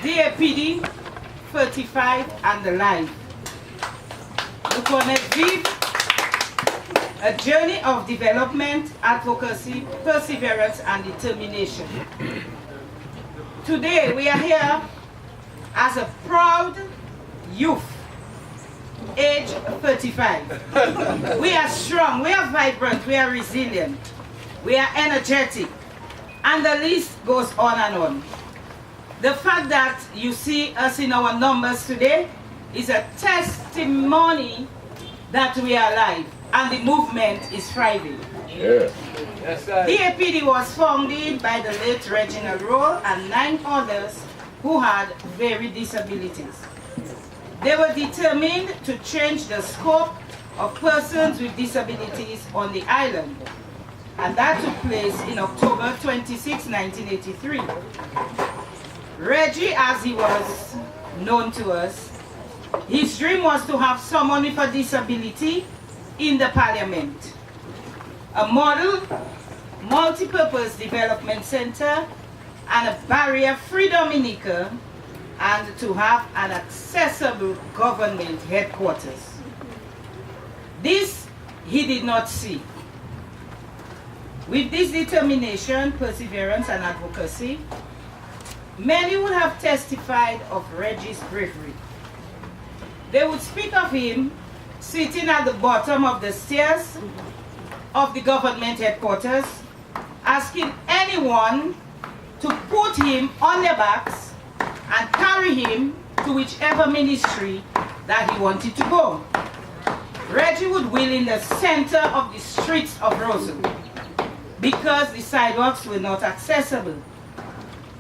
DAPD 45 and alive. Nous connaissons vivre a journey of development, advocacy, perseverance, and determination. Today we are here as a proud youth, age 35. We are strong, we are vibrant, we are resilient, we are energetic, and the list goes on and on. The fact that you see us in our numbers today is a testimony that we are alive and the movement is thriving. Yeah. Yes, sir. DAPD was founded by the late Reginald Roll and 9 others who had varied disabilities. They were determined to change the scope of persons with disabilities on the island, and that took place in October 26, 1983. Reggie, as he was known to us, his dream was to have someone with a disability in the parliament, a model multi-purpose development center, and a barrier-free Dominica, and to have an accessible government headquarters. This he did not see. With this determination, perseverance, and advocacy, many would have testified of Reggie's bravery. They would speak of him sitting at the bottom of the stairs of the government headquarters, asking anyone to put him on their backs and carry him to whichever ministry that he wanted to go. Reggie would wheel in the center of the streets of Rosal because the sidewalks were not accessible.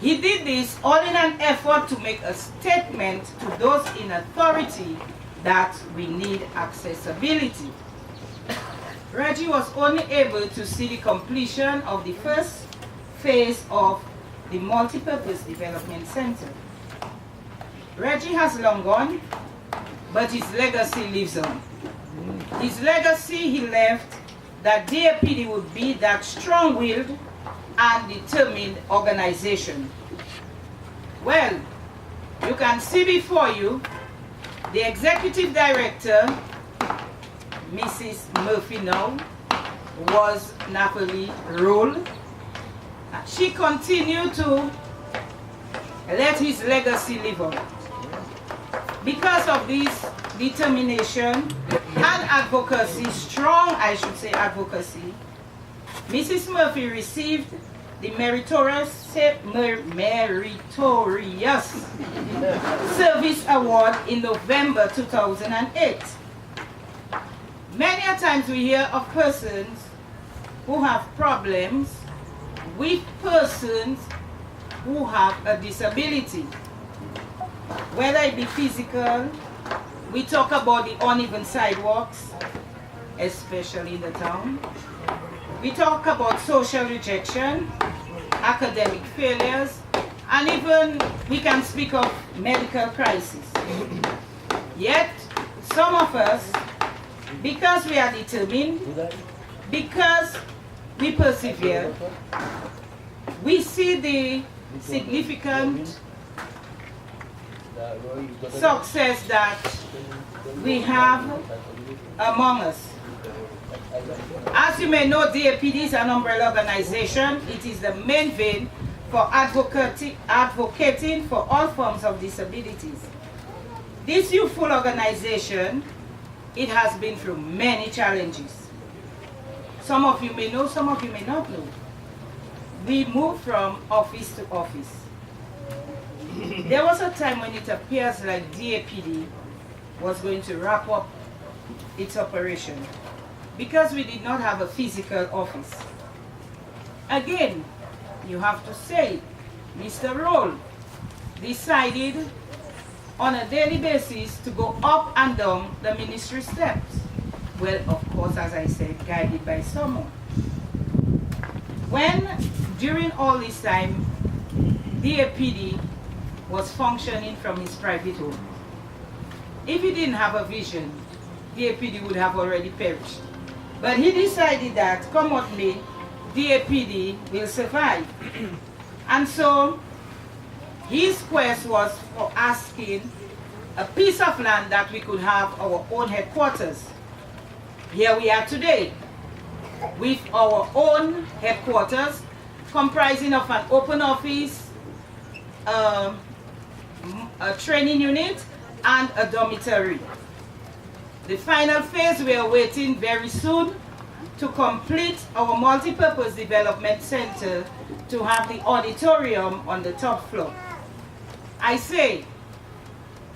He did this all in an effort to make a statement to those in authority that we need accessibility. Reggie was only able to see the completion of the first phase of the Multipurpose Development Center. Reggie has long gone, but his legacy lives on. His legacy, he left that DAPD would be that strong-willed and determined organization. Well, you can see before you the executive director, Mrs. Murphy now, was Napoli Roll. She continued to let his legacy live on. Because of this determination and advocacy, strong, I should say, advocacy, Mrs. Murphy received the meritorious Service Award in November 2008. Many a times we hear of persons who have problems with persons who have a disability, whether it be physical. We talk about the uneven sidewalks, especially in the town. We talk about social rejection, academic failures, and even we can speak of medical crisis. Yet, some of us, because we are determined, because we persevere, we see the significant success that we have among us. As you may know, DAPD is an umbrella organization. It is the main vein for advocating for all forms of disabilities. This youthful organization, it has been through many challenges. Some of you may know, some of you may not know. We moved from office to office. There was a time when it appears like DAPD was going to wrap up its operation because we did not have a physical office. Again, you have to say, Mr. Roll decided on a daily basis to go up and down the ministry steps. Well, of course, as I said, guided by someone. When, during all this time, DAPD was functioning from his private home. If he didn't have a vision, DAPD would have already perished. But he decided that, come what may, DAPD will survive. And so, His quest was for asking a piece of land that we could have our own headquarters. Here we are today with our own headquarters comprising of an open office, a training unit, and a dormitory. The final phase we are waiting very soon to complete our multi-purpose development center to have the auditorium on the top floor. I say,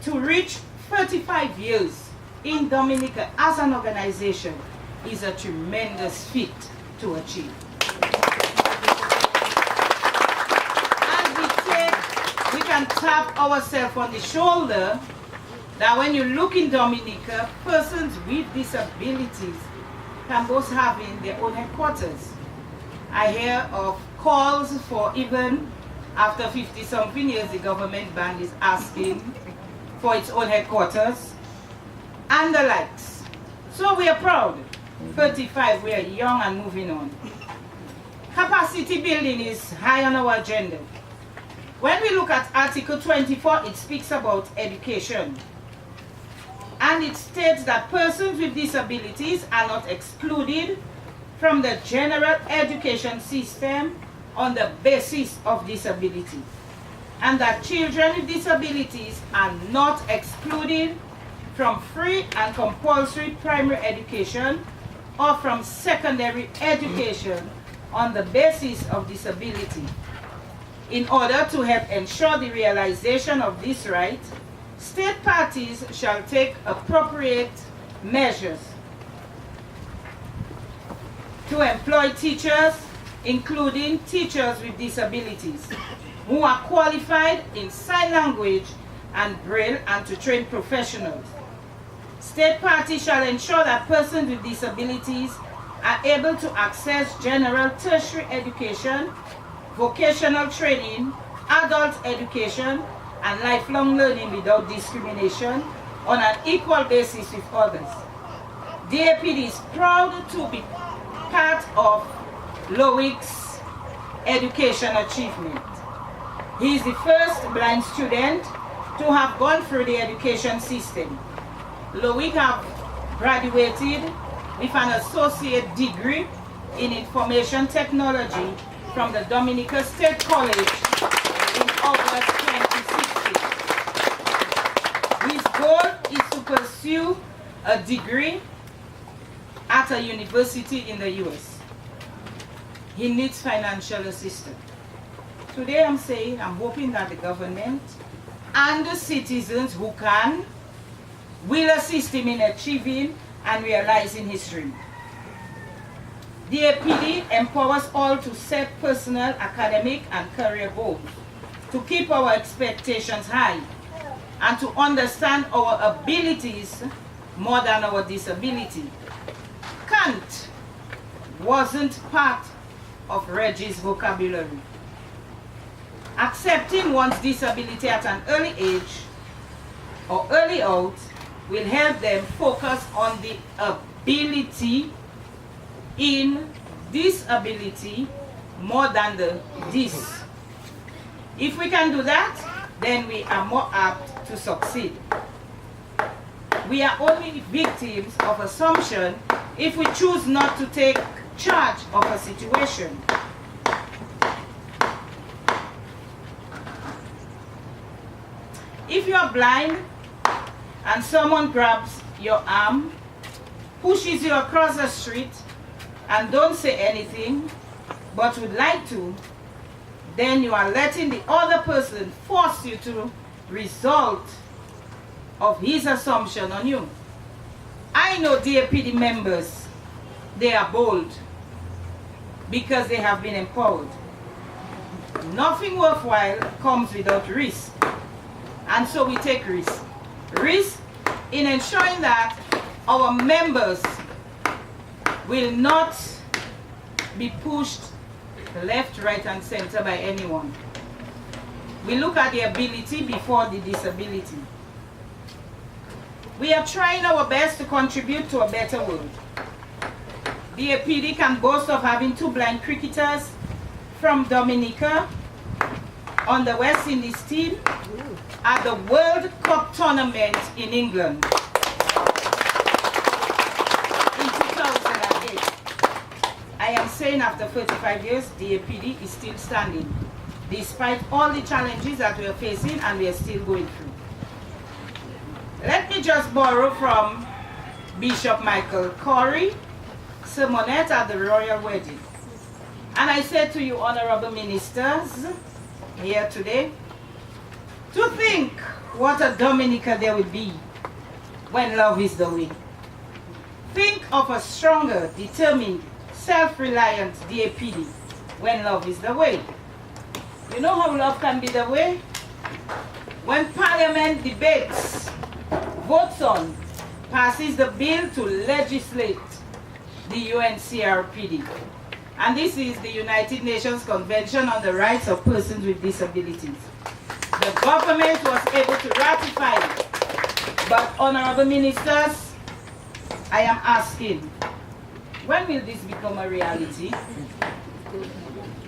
to reach 35 years in Dominica as an organization is a tremendous feat to achieve. As we can tap ourselves on the shoulder that when you look in Dominica, persons with disabilities can both have in their own headquarters. I hear of calls for even after 50-something years, the government band is asking for its own headquarters and the likes. So we are proud. 35, we are young and moving on. Capacity building is high on our agenda. When we look at Article 24, it speaks about education. And it states that persons with disabilities are not excluded from the general education system on the basis of disability, and that children with disabilities are not excluded from free and compulsory primary education or from secondary education on the basis of disability. In order to help ensure the realization of this right, state parties shall take appropriate measures to employ teachers, including teachers with disabilities, who are qualified in sign language and Braille, and to train professionals. State parties shall ensure that persons with disabilities are able to access general tertiary education, vocational training, adult education, and lifelong learning without discrimination on an equal basis with others. DAPD is proud to be part of Loic's education achievement. He is the first blind student to have gone through the education system. Loic have graduated with an associate degree in information technology from the Dominica State College in August 2016. His goal is to pursue a degree at a university in the US. He needs financial assistance. Today I'm saying, I'm hoping that the government and the citizens who can will assist him in achieving and realizing his dream. DAPD empowers all to set personal, academic, and career goals, to keep our expectations high, and to understand our abilities more than our disability. Can't wasn't part of Reggie's vocabulary. Accepting one's disability at an early age or early out will help them focus on the ability in disability more than the dis. If we can do that, then we are more apt to succeed. We are only victims of assumption if we choose not to take charge of a situation. If you are blind and someone grabs your arm, pushes you across the street, and don't say anything, but would like to, then you are letting the other person force you to result of his assumption on you. I know DAPD members, they are bold because they have been empowered. Nothing worthwhile comes without risk, and so we take risk. Risk in ensuring that our members will not be pushed left, right, and center by anyone. We look at the ability before the disability. We are trying our best to contribute to a better world. The DAPD can boast of having 2 blind cricketers from Dominica on the West Indies team at the World Cup tournament in England in 2008. I am saying after 35 years, the APD is still standing, despite all the challenges that we are facing and we are still going through. Let me just borrow from Bishop Michael Corey, sermonette at the royal wedding. And I said to you, honorable ministers here today, to think what a Dominica there will be when love is the way. Think of a stronger, determined, self-reliant DAPD when love is the way. You know how love can be the way? When Parliament debates, votes on, passes the bill to legislate the UNCRPD. And this is the United Nations Convention on the Rights of Persons with Disabilities. The government was able to ratify it. But honorable ministers, I am asking, when will this become a reality?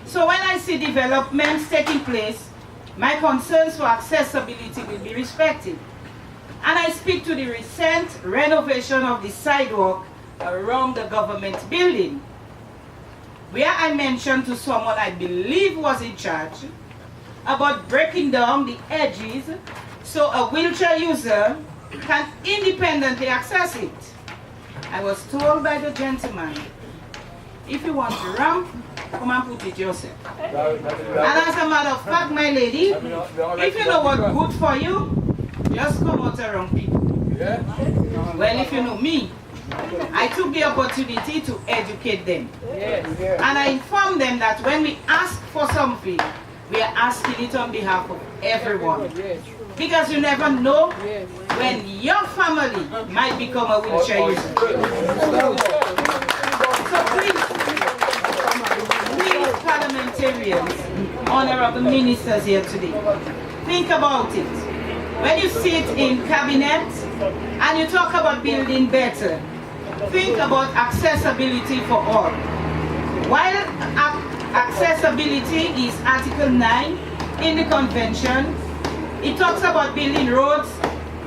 So when I see developments taking place, my concerns for accessibility will be respected. And I speak to the recent renovation of the sidewalk around the government building, where I mentioned to someone I believe was in charge about breaking down the edges so a wheelchair user can independently access it. I was told by the gentleman, if you want to ramp, come and put it yourself. And as a matter of fact, my lady, if you know what's good for you, just come out around people. Well, if you know me, I took the opportunity to educate them. And I informed them that when we ask for something, we are asking it on behalf of everyone. Because you never know when your family might become a wheelchair user. So please, parliamentarians, honorable ministers here today, think about it. When you sit in cabinet and you talk about building better, think about accessibility for all. While accessibility is Article 9 in the convention, it talks about building roads,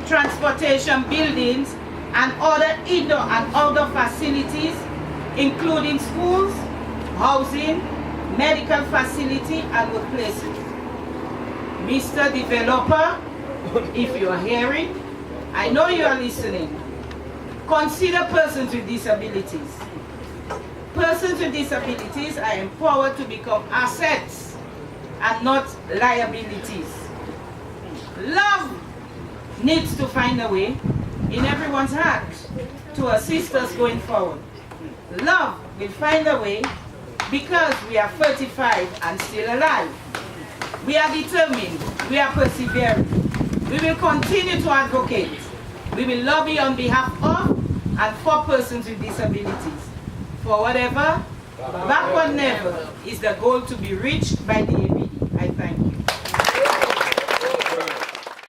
transportation, buildings, and other indoor and outdoor facilities, including schools, housing, medical facility, and workplaces. Mr. Developer, if you are hearing, I know you are listening. Consider persons with disabilities. Persons with disabilities are empowered to become assets and not liabilities. Love needs to find a way in everyone's heart to assist us going forward. Love will find a way because we are 35 and still alive. We are determined. We are persevering. We will continue to advocate. We will lobby on behalf of and for persons with disabilities. For whatever, backward never is the goal to be reached by the APD. I thank you.